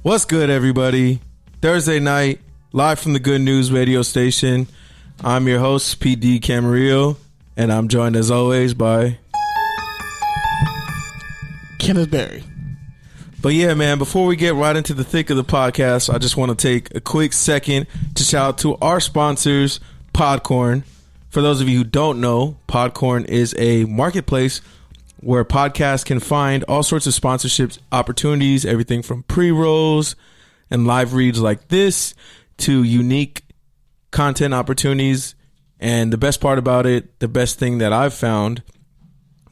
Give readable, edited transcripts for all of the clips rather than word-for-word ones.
What's good, everybody? Thursday night, live from the Good News radio station. I'm your host, PD Camarillo, and I'm joined as always by Kenneth Berry. But yeah, man, before we get right into the thick of the podcast, I just want to take a quick second to shout out to our sponsors, Podcorn. For those of you who don't know, Podcorn is a marketplace where podcasts can find all sorts of sponsorships opportunities, everything from pre-rolls and live reads like this to unique content opportunities. And the best part about it, the best thing that I've found,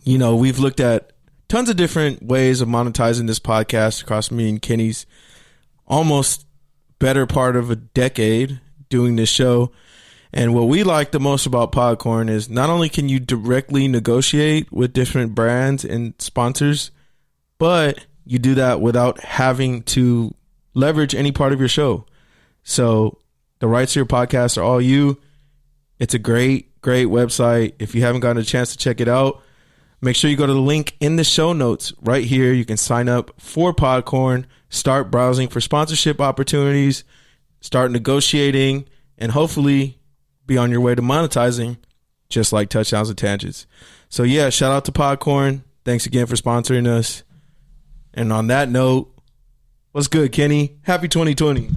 you know, we've looked at tons of different ways of monetizing this podcast across me and Kenny's almost better part of a decade doing this show. And what we like the most about Podcorn is not only can you directly negotiate with different brands and sponsors, but you do that without having to leverage any part of your show. So the rights to your podcast are all you. It's a great website. If you haven't gotten a chance to check it out, make sure you go to the link in the show notes right here. You can sign up for Podcorn, start browsing for sponsorship opportunities, start negotiating, and hopefully be on your way to monetizing just like Touchdowns and Tangents. So yeah, shout out to Podcorn. Thanks again for sponsoring us. And on that note, what's good, Kenny? Happy 2020.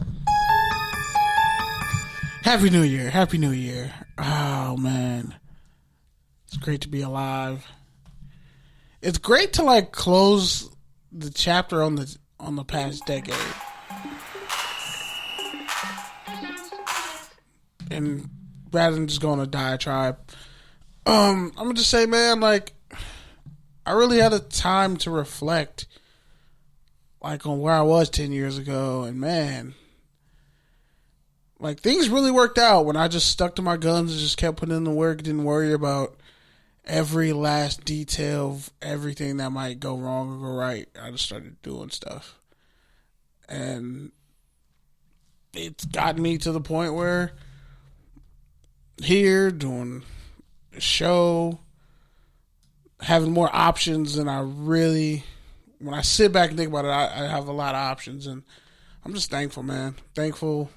Happy New Year. Happy New Year. Oh, man. It's great to be alive. It's great to like close the chapter on the past decade. And rather than just going on a diatribe, I'm gonna just say, man, like I really had a time to reflect, like on where I was 10 years ago, and man, like things really worked out when I just stuck to my guns and just kept putting in the work, didn't worry about every last detail of everything that might go wrong or go right. I just started doing stuff, and it's gotten me to the point where here doing a show, having more options than I really, when I sit back and think about it, I have a lot of options, and I'm just thankful, man. Thankful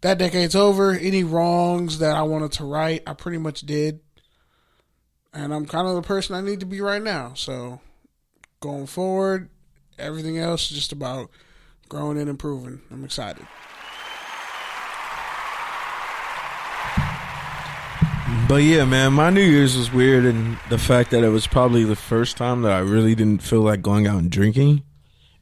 that decade's over. Any wrongs that I wanted to right, I pretty much did, and I'm kind of the person I need to be right now. So going forward, everything else is just about growing and improving. I'm excited. But yeah, man, my New Year's was weird, and the fact that it was probably the first time that I really didn't feel like going out and drinking.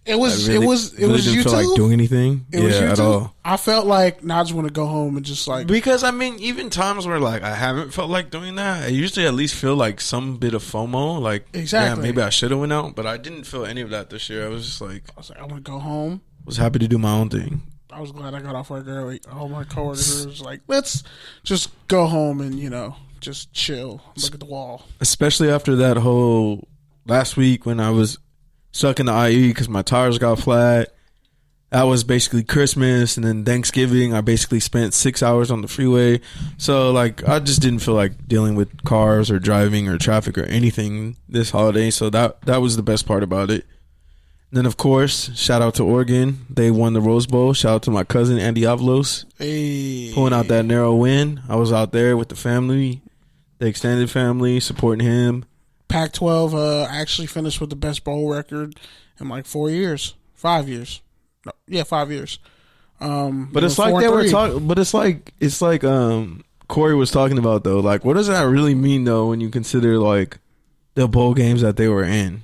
It was really you didn't feel too? like doing anything. It was you at too? all. I felt like, I just want to go home and just like, Because I mean, even times where like I haven't felt like doing that, I usually at least feel like some bit of FOMO. Like, exactly. yeah, maybe I should have went out, but I didn't feel any of that this year. I was I want to go home. was happy to do my own thing. I was glad I got off work early. All my coworkers was like, let's just go home and, just chill, look at the wall. Especially after that whole last week when I was stuck in the IE because my tires got flat. That was basically Christmas, and then Thanksgiving I basically spent 6 hours on the freeway. So like I just didn't feel like dealing with cars or driving or traffic or anything this holiday. So that was the best part about it. And then of course, shout out to Oregon. They won the Rose Bowl. Shout out to my cousin Andy Avalos. Hey. Pulling out that narrow win. I was out there with the family, the extended family, supporting him. Pac-12 actually finished with the best bowl record in like 4 years. 5 years. No, yeah, 5 years. But it's like they were talking. But it's like Corey was talking about though. Like, what does that really mean though when you consider like the bowl games that they were in?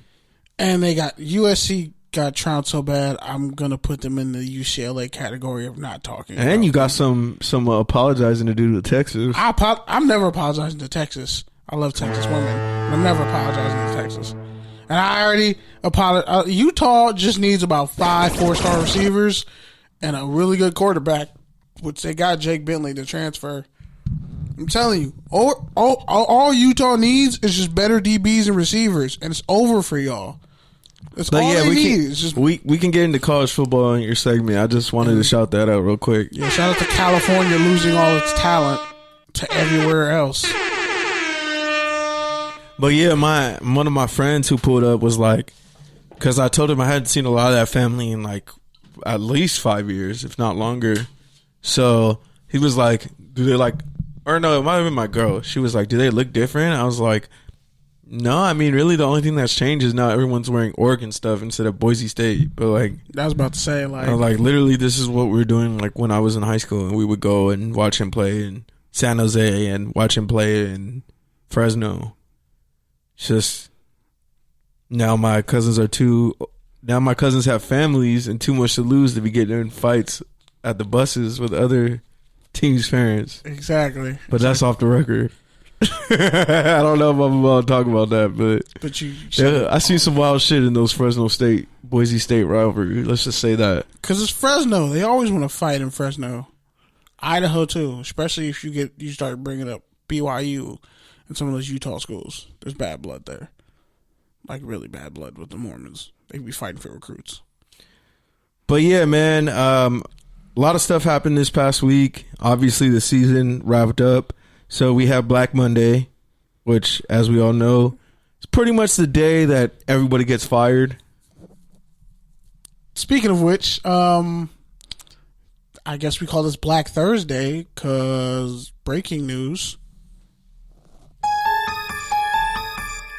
And they got USC got trounced so bad. I'm gonna put them in the UCLA category of not talking. And you got some apologizing to do to Texas. I'm never apologizing to Texas. I love Texas women. I'm never apologizing to Texas. And I already apologize. Utah just needs about 5 4-star receivers and a really good quarterback, which they got Jake Bentley to transfer. I'm telling you, all Utah needs is just better DBs and receivers, and it's over for y'all. That's all they need. We can get into college football in your segment. I just wanted to shout that out real quick. Yeah, shout out to California losing all its talent to everywhere else. But yeah, one of my friends who pulled up was like, because I told him I hadn't seen a lot of that family in like at least 5 years, if not longer. So he was like, do they like, or no, it might have been my girl. She was like, do they look different? I was like, no, I mean, really the only thing that's changed is now everyone's wearing Oregon stuff instead of Boise State. But like, I was about to say, like, literally this is what we were doing like when I was in high school, and we would go and watch him play in San Jose and watch him play in Fresno. It's just now my cousins have families and too much to lose to be getting in fights at the buses with other teams' parents. Exactly. But that's off the record. I don't know if I'm about to talk about that, but I see some wild shit in those Fresno State, Boise State rivalry. Let's just say that. Because it's Fresno. They always want to fight in Fresno. Idaho, too. Especially if you start bringing up BYU and some of those Utah schools. There's bad blood there. Like, really bad blood with the Mormons. They be fighting for recruits. But yeah, man, a lot of stuff happened this past week. Obviously, the season wrapped up. So we have Black Monday, which, as we all know, is pretty much the day that everybody gets fired. Speaking of which, I guess we call this Black Thursday because breaking news.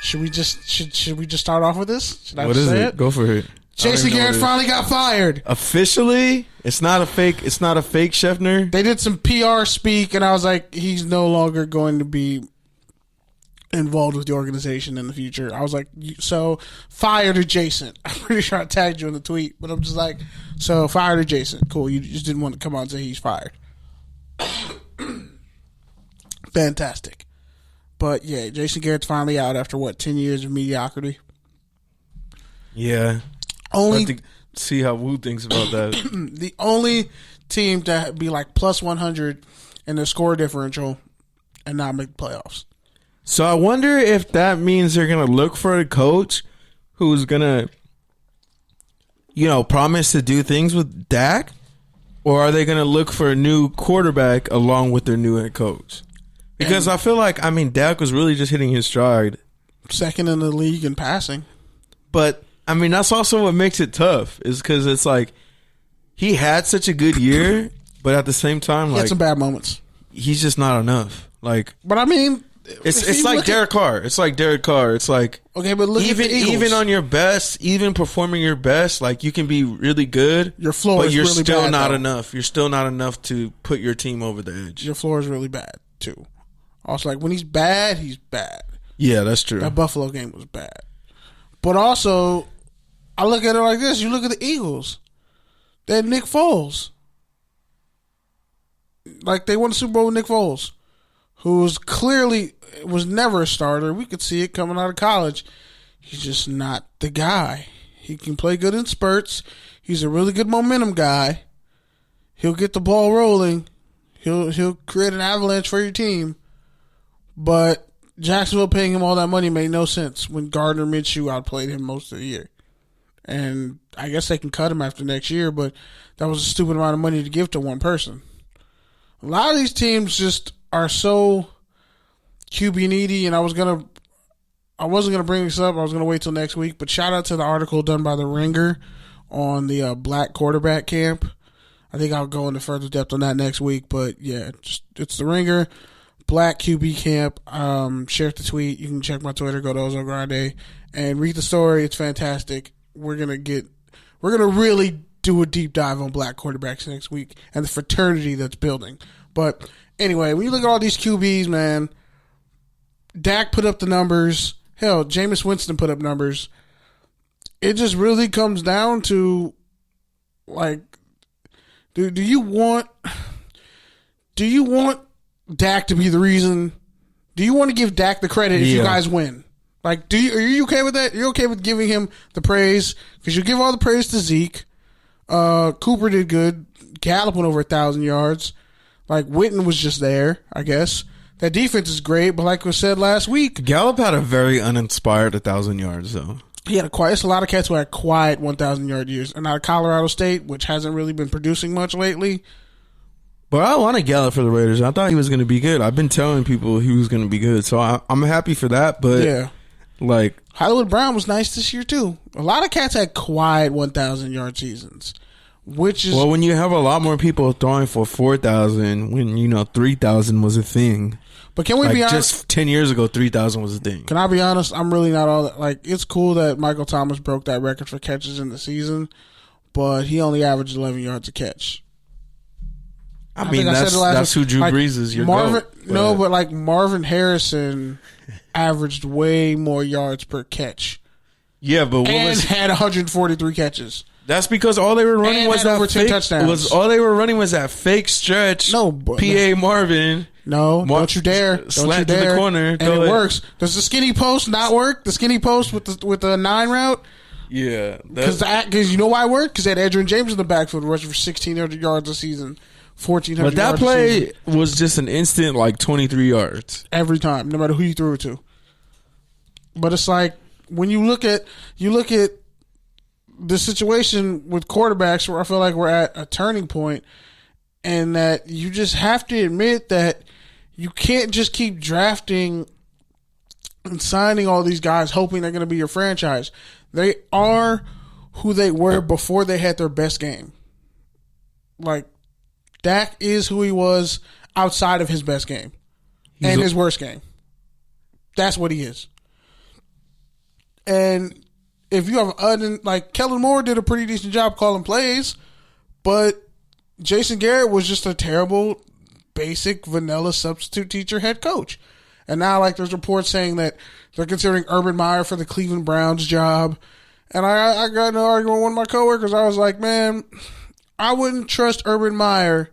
Should we just start off with this? Should I what just is say it? Go for it. Jason Garrett finally got fired. Officially? It's not a fake Scheffner. They did some PR speak, and I was like, he's no longer going to be involved with the organization in the future. I was like, so fired adjacent. I'm pretty sure I tagged you in the tweet, but I'm just like, so fired adjacent. Cool. You just didn't want to come out and say he's fired. Fantastic. But yeah, Jason Garrett's finally out after 10 years of mediocrity. Yeah. Only see how Wu thinks about that. The only team to be like plus 100 in the score differential and not make the playoffs. So I wonder if that means they're going to look for a coach who's going to, promise to do things with Dak, or are they going to look for a new quarterback along with their new head coach? Because I feel like, Dak was really just hitting his stride. Second in the league in passing. But, that's also what makes it tough, is because it's like he had such a good year, but at the same time, he had some bad moments. He's just not enough. But it's like Derek Carr. It's like Derek Carr. It's like, okay, but look at the Eagles. Even on your best, even performing your best, like you can be really good. Your floor is really bad. But you're still not enough. You're still not enough to put your team over the edge. Your floor is really bad too. Also, like when he's bad, he's bad. Yeah, that's true. That Buffalo game was bad. But also, I look at it like this. You look at the Eagles. They had Nick Foles. Like, they won the Super Bowl with Nick Foles, who was never a starter. We could see it coming out of college. He's just not the guy. He can play good in spurts. He's a really good momentum guy. He'll get the ball rolling. He'll create an avalanche for your team. But Jacksonville paying him all that money made no sense when Gardner Minshew outplayed him most of the year. And I guess they can cut him after next year, but that was a stupid amount of money to give to one person. A lot of these teams just are so QB needy, and I wasn't gonna bring this up. I was gonna wait till next week. But shout out to the article done by The Ringer on the black quarterback camp. I think I'll go into further depth on that next week. But yeah, it's The Ringer. Black QB camp. Share the tweet. You can check my Twitter. Go to Ozo Grande and read the story. It's fantastic. We're gonna really do a deep dive on black quarterbacks next week and the fraternity that's building. But anyway, when you look at all these QBs, man, Dak put up the numbers. Hell, Jameis Winston put up numbers. It just really comes down to, like, do you want Dak to be the reason? Do you want to give Dak the credit if you guys win? Like, are you okay with that? You're okay with giving him the praise? Because you give all the praise to Zeke. Cooper did good. Gallup went over 1,000 yards. Like, Witten was just there, I guess. That defense is great, but like was said last week, Gallup had a very uninspired 1,000 yards, though. He had it's a lot of cats who had quiet 1,000-yard years. And out of Colorado State, which hasn't really been producing much lately. But I wanted Gallup for the Raiders. I thought he was going to be good. I've been telling people he was going to be good, so I'm happy for that. But yeah, Hollywood Brown was nice this year too. A lot of cats had quiet 1,000-yard seasons. which is... Well, when you have a lot more people throwing for 4,000, when, 3,000 was a thing. But can we be honest? Just 10 years ago, 3,000 was a thing. Can I be honest? I'm really not all that. Like, it's cool that Michael Thomas broke that record for catches in the season, but he only averaged 11 yards a catch. I mean, that's who Drew Brees is. Your Marvin, goat, no, but like Marvin Harrison averaged way more yards per catch. Yeah, but had 143 catches. That's because all they were running was that fake touchdowns. All they were running was that fake stretch. No, PA Marvin. No, don't you dare! Don't you dare! To the corner, and it works. Does the skinny post not work? The skinny post with the 9 route. Yeah, because you know why it worked? Because they had Edgerrin James in the backfield rushing for 1,600 yards a season, 1,400. But that play was just an instant 23 yards every time, no matter who you threw it to. But it's like when you look at the situation with quarterbacks, where I feel like we're at a turning point, and that you just have to admit that you can't just keep drafting and signing all these guys hoping they're going to be your franchise. They are who they were before they had their best game. Like, Dak is who he was outside of his best game and his worst game. That's what he is. And if you have Kellen Moore did a pretty decent job calling plays, but Jason Garrett was just a terrible, basic, vanilla substitute teacher head coach. And now, there's reports saying that they're considering Urban Meyer for the Cleveland Browns job. And I got in an argument with one of my coworkers. I was like, man, I wouldn't trust Urban Meyer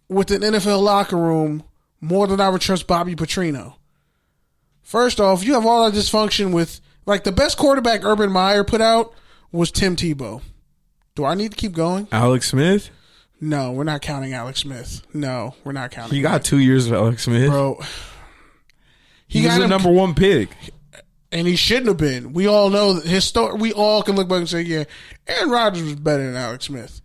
with an NFL locker room more than I would trust Bobby Petrino. First off, you have all that dysfunction with, the best quarterback Urban Meyer put out was Tim Tebow. Do I need to keep going? Alex Smith? No, we're not counting Alex Smith. No, we're not counting. You got 2 years of Alex Smith. Bro. He was the number one pick. And he shouldn't have been. We all know that his story. We all can look back and say, yeah, Aaron Rodgers was better than Alex Smith.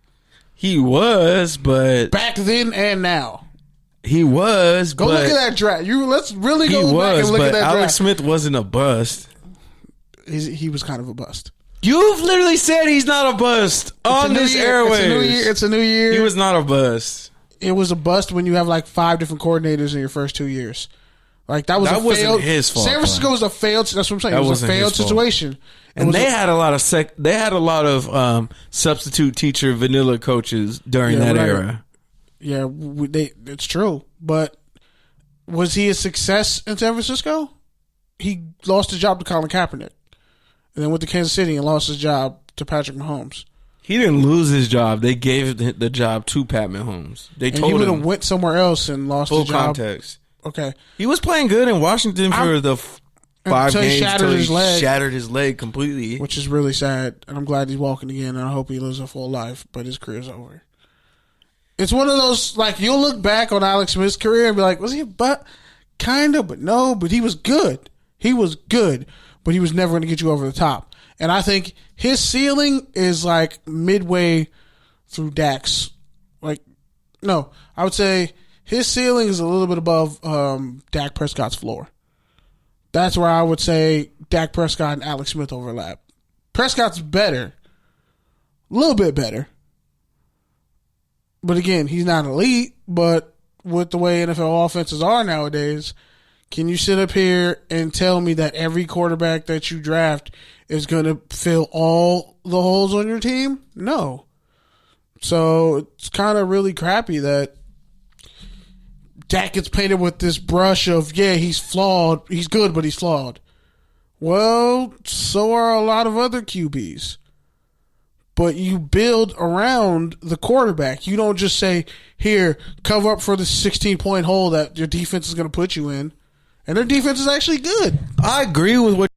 He was, but back then and now. He was. Go look at that draft. Let's really go back and look at that draft. Alex Smith wasn't a bust. He was kind of a bust. You've literally said he's not a bust on this airwaves. It's a new year. He was not a bust. It was a bust when you have 5 different coordinators in your first 2 years. That wasn't his fault. San Francisco was a failed. That's what I'm saying. It was a failed situation. And they had a lot of substitute teacher vanilla coaches during that era. Yeah, it's true. But was he a success in San Francisco? He lost his job to Colin Kaepernick, and then went to Kansas City and lost his job to Patrick Mahomes. He didn't lose his job. They gave the job to Pat Mahomes. They told him. He would have went somewhere else and lost his job. Full context. Okay. He was playing good in Washington for the 5 games until he shattered his leg completely. Which is really sad. And I'm glad he's walking again, and I hope he lives a full life, but his career's over. It's one of those, you'll look back on Alex Smith's career and be like, was he a butt? Kind of, but no, but he was good. He was good, but he was never going to get you over the top. And I think his ceiling is midway through Dak's. No, I would say his ceiling is a little bit above Dak Prescott's floor. That's where I would say Dak Prescott and Alex Smith overlap. Prescott's better. A little bit better. But again, he's not elite. But with the way NFL offenses are nowadays, can you sit up here and tell me that every quarterback that you draft is going to fill all the holes on your team? No. So it's kind of really crappy that Dak gets painted with this brush of, he's flawed. He's good, but he's flawed. Well, so are a lot of other QBs. But you build around the quarterback. You don't just say, here, cover up for the 16-point hole that your defense is going to put you in. And their defense is actually good. I agree with what